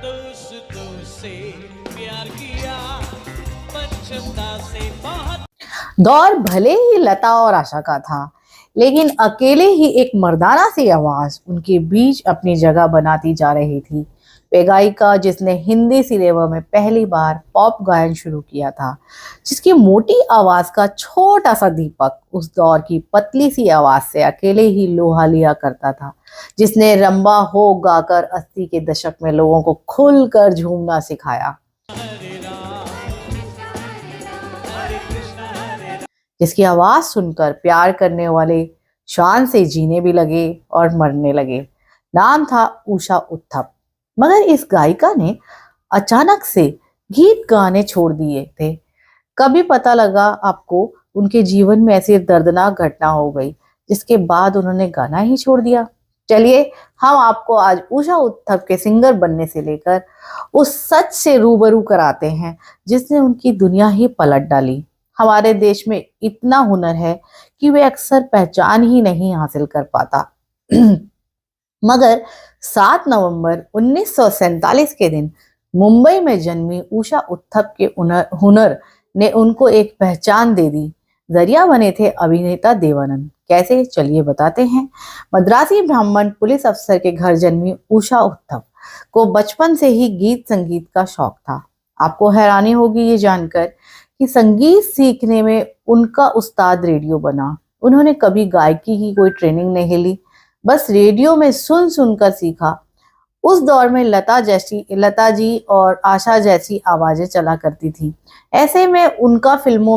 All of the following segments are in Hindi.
दोस्तों से प्यार किया बचपन से बहुत। दौर भले ही लता और आशा का था, लेकिन अकेले ही एक मर्दाना सी आवाज उनके बीच अपनी जगह बनाती जा रही थी। वे गायिका जिसने हिंदी सिनेमा में पहली बार पॉप गायन शुरू किया था, जिसकी मोटी आवाज का छोटा सा दीपक उस दौर की पतली सी आवाज से अकेले ही लोहा लिया करता था, जिसने रंबा हो गाकर 80 के दशक में लोगों को खुलकर झूमना सिखाया, जिसकी आवाज सुनकर प्यार करने वाले शान से जीने भी लगे और मरने लगे। नाम था उषा उत्थप। मगर इस गायिका ने अचानक से गीत गाने छोड़ दिए थे। कभी पता लगा आपको उनके जीवन में ऐसी दर्दनाक घटना हो गई जिसके बाद उन्होंने गाना ही छोड़ दिया? चलिए हम आपको आज उषा उत्थप के सिंगर बनने से लेकर उस सच से रूबरू कराते हैं जिसने उनकी दुनिया ही पलट डाली। हमारे देश में इतना हुनर है कि वे अक्सर पहचान ही नहीं हासिल कर पाता। मगर 7 नवंबर 1947 के दिन मुंबई में जन्मी उषा उत्थप के हुनर ने उनको एक पहचान दे दी। जरिया बने थे अभिनेता देवानंद। कैसे, चलिए बताते हैं। मद्रासी ब्राह्मण पुलिस अफसर के घर जन्मी उषा उत्थप को बचपन से ही गीत संगीत का शौक था। आपको हैरानी होगी ये जानकर कि संगीत सीखने में उनका उस्ताद रेडियो बना। उन्होंने कभी गायकी की कोई ट्रेनिंग नहीं ली, बस रेडियो में सुन सुनकर सीखा। उस दौर में लता जी और आशा जैसी आवाजें चला करती थी। ऐसे में उनको फिल्मों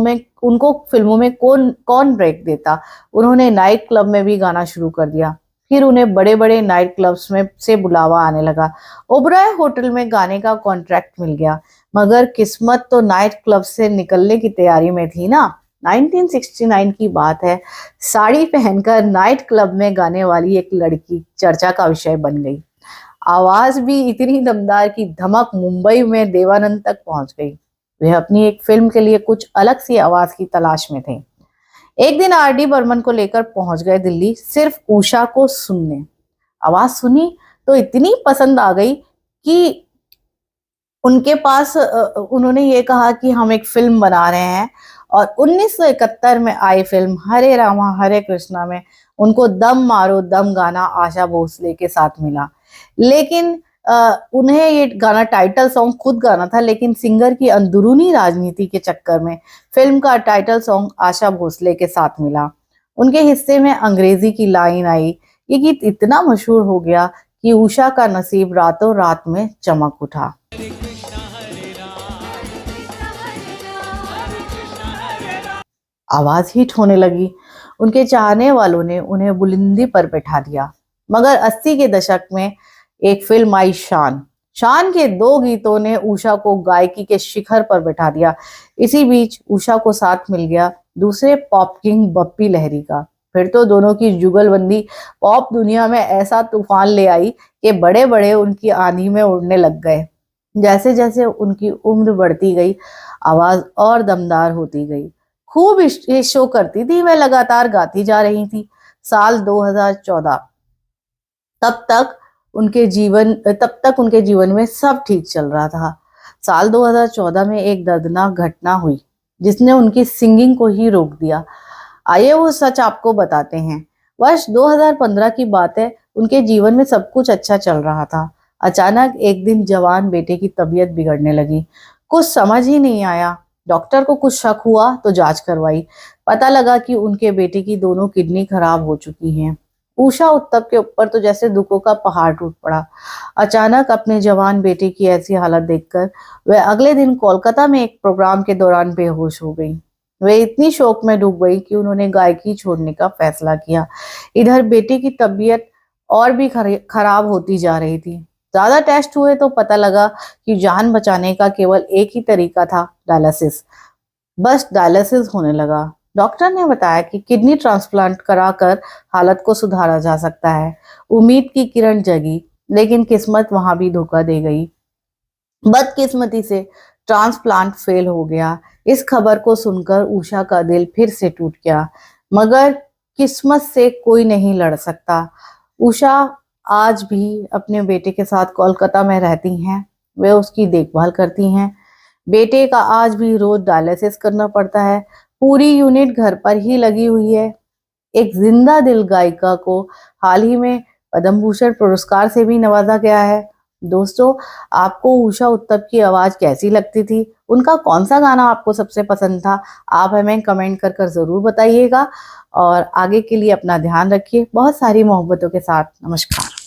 में कौन ब्रेक देता। उन्होंने नाइट क्लब में भी गाना शुरू कर दिया। फिर उन्हें बड़े बड़े नाइट क्लब्स में से बुलावा आने लगा। ओबराय होटल में गाने का कॉन्ट्रैक्ट मिल गया। मगर किस्मत तो नाइट क्लब से निकलने की तैयारी में थी ना। 1969 की बात है। साड़ी पहनकर नाइट क्लब में गाने वाली एक लड़की चर्चा का विषय बन गई। आवाज भी इतनी दमदार कि धमक मुंबई में देवानंद तक पहुंच गई। वे अपनी एक फिल्म के लिए कुछ अलग सी आवाज की तलाश में थे। एक दिन आर.डी. बर्मन को लेकर पहुंच गए दिल्ली, सिर्फ उषा को सुनने। आवाज सुनी तो इतनी पसंद आ गई कि उनके पास उन्होंने ये कहा कि हम एक फिल्म बना रहे हैं। और 1971 में आई फिल्म हरे रामा हरे कृष्णा में उनको दम मारो दम गाना आशा भोसले के साथ मिला। लेकिन उन्हें ये गाना टाइटल सॉन्ग खुद गाना था, लेकिन सिंगर की अंदरूनी राजनीति के चक्कर में फिल्म का टाइटल सॉन्ग आशा भोसले के साथ मिला। उनके हिस्से में अंग्रेजी की लाइन आई। ये गीत इतना मशहूर हो गया कि उषा का नसीब रातों रात में चमक उठा। आवाज हिट होने लगी। उनके चाहने वालों ने उन्हें बुलंदी पर बैठा दिया। मगर 80 के दशक में एक फिल्म आई शान के 2 गीतों ने उषा को गायकी के शिखर पर बैठा दिया। इसी बीच उषा को साथ मिल गया दूसरे पॉप किंग बप्पी लहरी का। फिर तो दोनों की जुगलबंदी पॉप दुनिया में ऐसा तूफान ले आई कि बड़े बड़े उनकी आंधी में उड़ने लग गए। जैसे जैसे उनकी उम्र बढ़ती गई, आवाज और दमदार होती गई। खूब शो करती थी, मैं लगातार गाती जा रही थी। साल 2014 तब तक उनके जीवन में सब ठीक चल रहा था। साल 2014 में एक दर्दनाक घटना हुई जिसने उनकी सिंगिंग को ही रोक दिया। आइए वो सच आपको बताते हैं। वर्ष 2015 की बात है। उनके जीवन में सब कुछ अच्छा चल रहा था। अचानक एक दिन जवान बेटे की तबीयत बिगड़ने लगी। कुछ समझ ही नहीं आया। डॉक्टर को कुछ शक हुआ तो जांच करवाई। पता लगा कि उनके बेटे की दोनों किडनी खराब हो चुकी हैं। उषा उत्थप के ऊपर तो जैसे दुखों का पहाड़ टूट पड़ा। अचानक अपने जवान बेटे की ऐसी हालत देखकर वह अगले दिन कोलकाता में एक प्रोग्राम के दौरान बेहोश हो गई। वे इतनी शोक में डूब गई कि उन्होंने गायकी छोड़ने का फैसला किया। इधर बेटे की तबीयत और भी खराब होती जा रही थी। ज्यादा टेस्ट हुए तो पता लगा कि जान बचाने का केवल एक ही तरीका था, डायलिसिस। बस डायलिसिस होने लगा। डॉक्टर ने बताया कि किडनी ट्रांसप्लांट कराकर हालत को सुधारा जा सकता है। उम्मीद की किरण जगी, लेकिन किस्मत वहां भी धोखा दे गई। बदकिस्मती से ट्रांसप्लांट फेल हो गया। इस खबर को सुनकर उषा का दिल फिर से टूट गया। मगर किस्मत से कोई नहीं लड़ सकता। उषा आज भी अपने बेटे के साथ कोलकाता में रहती हैं। वे उसकी देखभाल करती हैं। बेटे का आज भी रोज डायलिसिस करना पड़ता है। पूरी यूनिट घर पर ही लगी हुई है। एक जिंदा दिल गायिका को हाल ही में पद्म भूषण पुरस्कार से भी नवाजा गया है। दोस्तों, आपको उषा उत्तप की आवाज कैसी लगती थी? उनका कौन सा गाना आपको सबसे पसंद था? आप हमें कमेंट कर जरूर बताइएगा और आगे के लिए अपना ध्यान रखिए। बहुत सारी मोहब्बतों के साथ, नमस्कार।